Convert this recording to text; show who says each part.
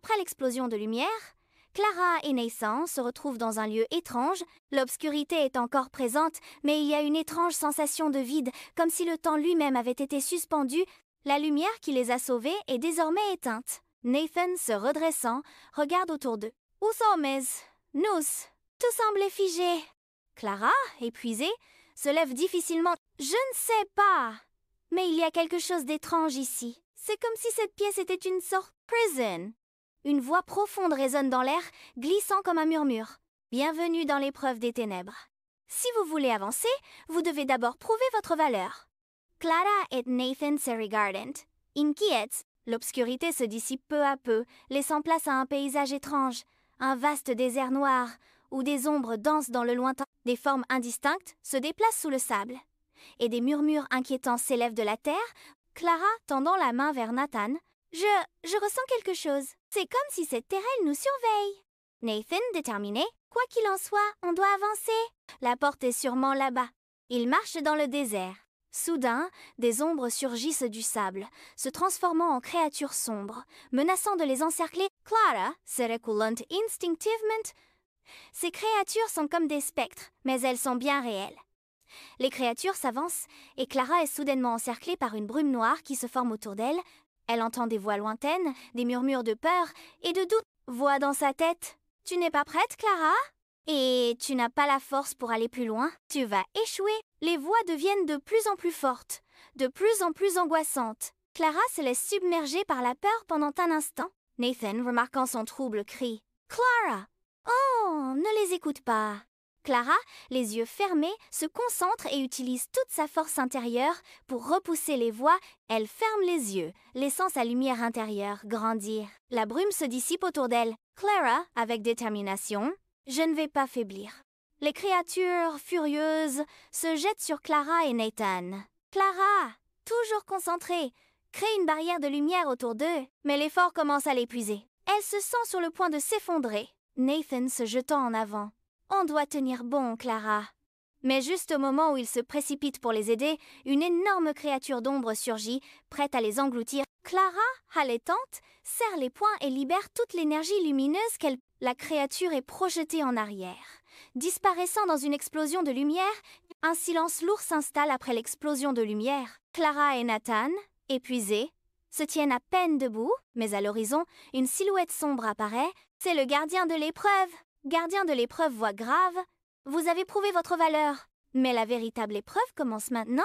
Speaker 1: Après l'explosion de lumière, Clara et Nathan se retrouvent dans un lieu étrange. L'obscurité est encore présente, mais il y a une étrange sensation de vide, comme si le temps lui-même avait été suspendu. La lumière qui les a sauvés est désormais éteinte. Nathan, se redressant, regarde autour d'eux. « Où sommes nous? Tout semble figé. » Clara, épuisée, se lève difficilement. « Je ne sais pas. Mais il y a quelque chose d'étrange ici. C'est comme si cette pièce était une sorte de prison. » Une voix profonde résonne dans l'air, glissant comme un murmure. « Bienvenue dans l'épreuve des ténèbres. Si vous voulez avancer, vous devez d'abord prouver votre valeur. » Clara et Nathan se regardent. Inquiètes, l'obscurité se dissipe peu à peu, laissant place à un paysage étrange, un vaste désert noir, où des ombres dansent dans le lointain. Des formes indistinctes se déplacent sous le sable, et des murmures inquiétants s'élèvent de la terre. Clara, tendant la main vers Nathan, « Je ressens quelque chose. C'est comme si cette terre nous surveille. » Nathan, déterminé, « Quoi qu'il en soit, on doit avancer. La porte est sûrement là-bas. » Ils marchent dans le désert. Soudain, des ombres surgissent du sable, se transformant en créatures sombres, menaçant de les encercler. Clara se reculant instinctivement. Ces créatures sont comme des spectres, mais elles sont bien réelles. Les créatures s'avancent, et Clara est soudainement encerclée par une brume noire qui se forme autour d'elle. Elle entend des voix lointaines, des murmures de peur et de doute. Voix dans sa tête. « Tu n'es pas prête, Clara ? Et tu n'as pas la force pour aller plus loin. Tu vas échouer. » Les voix deviennent de plus en plus fortes, de plus en plus angoissantes. Clara se laisse submerger par la peur pendant un instant. Nathan, remarquant son trouble, crie « Clara !» Oh, ne les écoute pas. Clara, les yeux fermés, se concentre et utilise toute sa force intérieure pour repousser les voix. Elle ferme les yeux, laissant sa lumière intérieure grandir. La brume se dissipe autour d'elle. Clara, avec détermination, « Je ne vais pas faiblir. » Les créatures, furieuses, se jettent sur Clara et Nathan. Clara, toujours concentrée, crée une barrière de lumière autour d'eux, mais l'effort commence à l'épuiser. Elle se sent sur le point de s'effondrer. Nathan se jetant en avant. « On doit tenir bon, Clara. » Mais juste au moment où il se précipite pour les aider, une énorme créature d'ombre surgit, prête à les engloutir. Clara, haletante, serre les poings et libère toute l'énergie lumineuse qu'elle... La créature est projetée en arrière. Disparaissant dans une explosion de lumière, un silence lourd s'installe après l'explosion de lumière. Clara et Nathan, épuisés, se tiennent à peine debout, mais à l'horizon, une silhouette sombre apparaît. C'est le gardien de l'épreuve. Gardien de l'épreuve, voix grave. « Vous avez prouvé votre valeur. Mais la véritable épreuve commence maintenant.